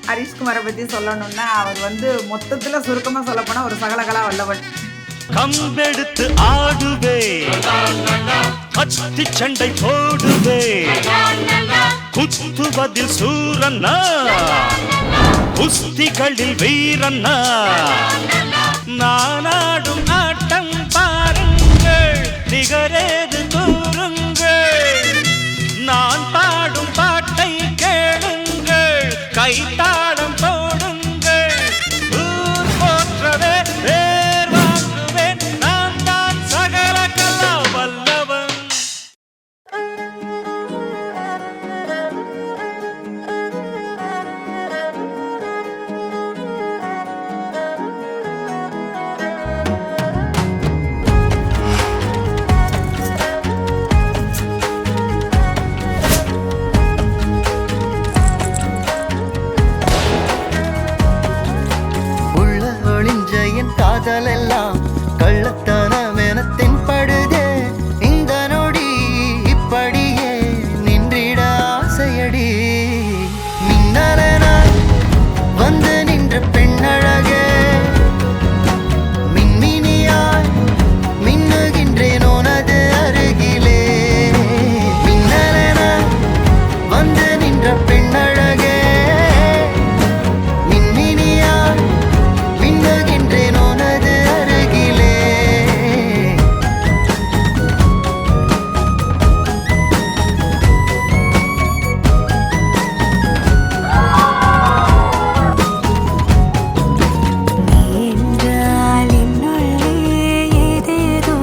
ஹரிஷ்குமாரை பற்றி சொல்லணும்னா அவர் வந்து மொத்தத்தில் சுருக்கமாக சொல்லப்போனால் ஒரு சகலகலா வல்லவன். கம்பெடுத்து ஆடுவே, அத்தி சண்டை போடுவே, குத்துவதில் சூரன்னா, குஸ்திகளில் வீரன்னா, நானாடும் ஆட்டம் பாருங்கள், நிகரேது கூறுங்கள், நான் பாடும் பாட்டை கேளுங்கள், கைத்தாளம் போடுங்கள், ஊர் போற்றவே வேர் வாங்குவேன், நான் தான் சகல கலா வல்லவன். காதலெல்லாம் கள்ளத்தனம் என தென்படுதே, இந்த நொடி இப்படியே நின்றிட ஆசையடி. மின்னலென வந்து நின்ற பெண்ணழகே, மின்மினியாய் மின்னுகின்றேன் உனது அருகிலே. மின்னலென வந்து நின்ற பெண்ணழகே, மின்மினியாய் மின்னுகின்றேன் உனது அருகிலே. என்றால் என்னுள்ளே ஏதேதோ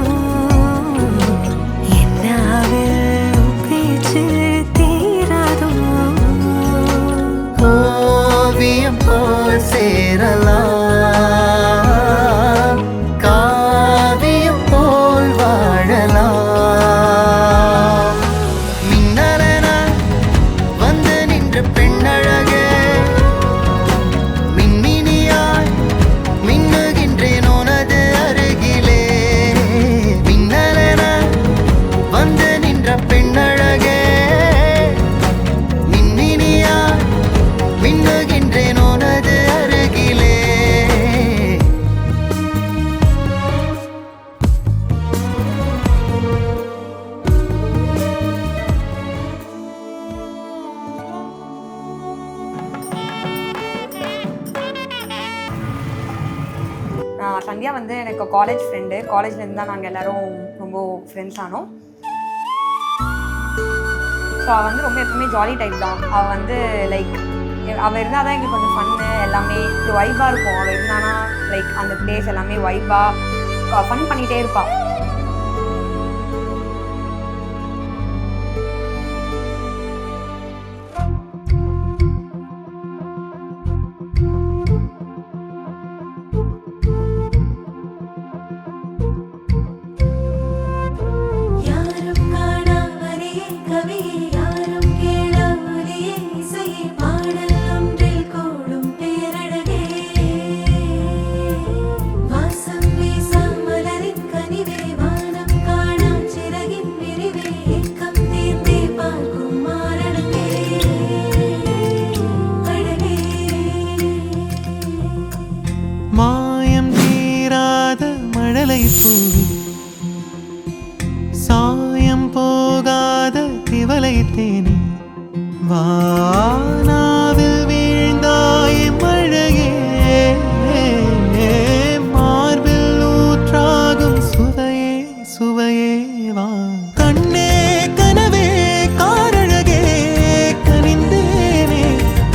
என்னாவில் பேச்சு தீராதோ. ஓவியம் போல் சேரலாம், காவியம் போல் வாழலாம். மின்னலென வந்து நின்ற பெண்ணழகே, மின்மினியாய் மின்னுகின்றேன் உனது அருகிலே. மின்னலென வந்து நின்ற பெண்ணழகே, மின்மினியாய் மின்னுகின்றேன் உனது அருகிலே. சந்தியா வந்து எனக்கு காலேஜ் ஃப்ரெண்டு. காலேஜ்லேருந்து தான் நாங்கள் எல்லோரும் ரொம்ப ஃப்ரெண்ட்ஸ் ஆனோம். ஸோ அவள் வந்து ரொம்ப எப்பவுமே ஜாலி டைப் தான். அவள் வந்து லைக் அவள் இருந்தால் தான் எங்களுக்கு கொஞ்சம் ஃபன்னு, எல்லாமே ஒரு வைப்பாக இருக்கும். அவள் இருந்தானா லைக் அந்த பிளேஸ் எல்லாமே வைப்பாக ஃபன் பண்ணிகிட்டே இருப்பாள். யாரும் காணா வரியே கவியே, யாரும் கேளா ஒலியே இசையே, பாடல் ஒன்றில் கூடும் பேரழகே. வாசம் வீசா மலரின் கனிவே, வானம் காணா சிறகின் விரிவே, ஏக்கம் தீர்த்தே பார்க்கும் மாரணங்கே அழகே. மாயம் தீராத மழலை பூவி, சாயம் போகாத திவலை தேனி, வானாவில் வீழ்ந்தாய் மழையே, மார்பில் ஊற்றாகும் சுவையே சுவையே வா. கண்ணே கனவே காரழகே கனிந்தேனே,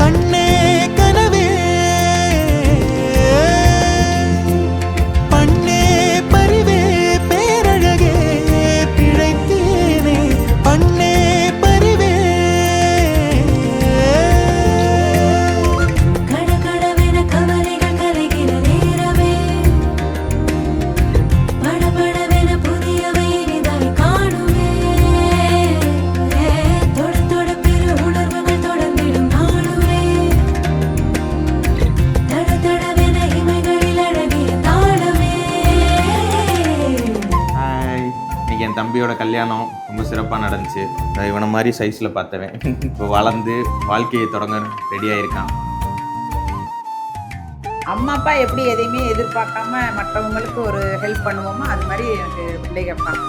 கண்ணே கனவே பண்ணே பரிவே பேரழகே பிழைத்தேனே, பண்ணே பரிவே. கடகடவென கவலைகள் கலைகிற நேரமே, படபடவென புதியவை இனிதாய் காணுமே, தொட தொட பெரு உணர்வுகள் தொடர்ந்திடும் நாளுமே, தட தடவென இமைகளில் அழகிய தாளமே. ஹாய், இன்னைக்கு என் தம்பியோட கல்யாணம் ரொம்ப சிறப்பாக நடந்துச்சு. இவனை மாதிரி சைஸில் பார்த்தவன் இப்போ வளர்ந்து வாழ்க்கையை தொடங்க ரெடியாக இருக்கான். அம்மா அப்பா எப்படி எதையுமே எதிர்பார்க்காம மற்றவங்களுக்கு ஒரு ஹெல்ப் பண்ணுவோமோ அது மாதிரி எனக்கு பிள்ளைங்க இருப்பாங்க.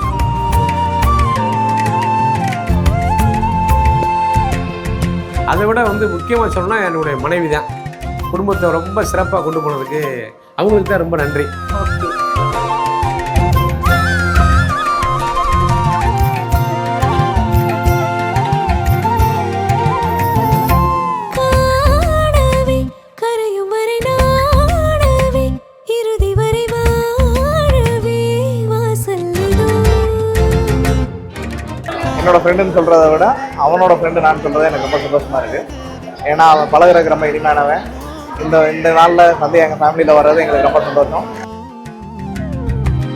அதை விட முக்கியமாக சொல்லணும்னா என்னுடைய மனைவி தான் குடும்பத்தை ரொம்ப சிறப்பாக கொண்டு போனதுக்கு அவங்களுக்கு தான் ரொம்ப நன்றி. ஓகே. காணவே கரையும் வரை நாடவே இறுதி வரை வாழவே வாசல் இதோ. என்னோட ஃப்ரெண்டுன்னு சொல்கிறத விட அவனோட ஃப்ரெண்டு நான் சொல்கிறது எனக்கு ரொம்ப சந்தோஷமாக இருக்குது. ஏன்னா அவன் பழகுறதுக்கு ரொம்ப இனிமையானவன். இந்த நாளில் எங்கள் ஃபேமிலியில் வர்றது எங்களுக்கு ரொம்ப சந்தோஷம்.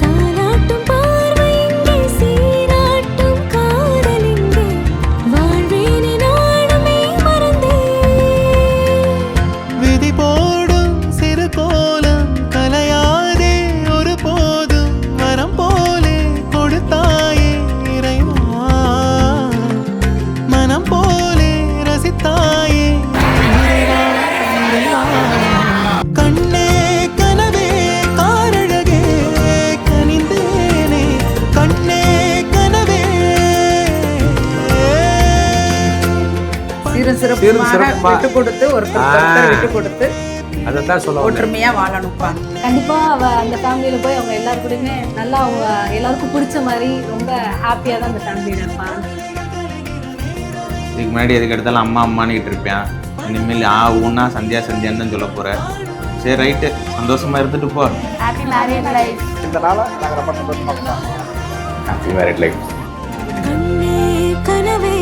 தாலாட்டும் பார்வை இங்கே சீராட்டும் காதல் இங்கே வாழ்வேனே நானுமே மறந்தேன். விதி போடும் சிறு கோலம் கலையாதே ஒரு போதும் வரம் போலே கொடுத்தாயே இறைவா மனம் போலே ரசித்தாயே இறைவா, இறைவா. கண்ணே கனவே காரழகே கனிந்தேனே கண்ணே கனவே சிறு சிறப்புமா. சிறப்புமாக விட்டு கொடுத்து ஒருத்தர் விட்டு கொடுத்து அதை தான் சொல்ல வந்தேன். ஒற்றுமையா வாழணும்ப்பா. கண்டிப்பா அந்த ஃபேமிலியில போய் அவங்க எல்லாரு கூடயுமே நல்லா அவங்க எல்லாருக்கும் பிடிச்ச மாதிரி ரொம்ப ஹாப்பியா தான் அந்த ஃபேமிலியில இருப்பாங்க. இதுக்கு முன்னாடி எதுக்கு எடுத்தாலும் அம்மா அம்மானிக்கிட்டு இருப்பேன். இனிமேல் ஊன்னா சந்தியா சந்தியான்னு தான் சொல்ல போகிறேன். சரி ரைட்டு, சந்தோஷமாக இருந்துட்டு போ. Happy married life. இந்த நாளை நாங்கள் ரொம்ப சந்தோஷமாக இருக்கோம். Happy married life. கண்ணே கனவே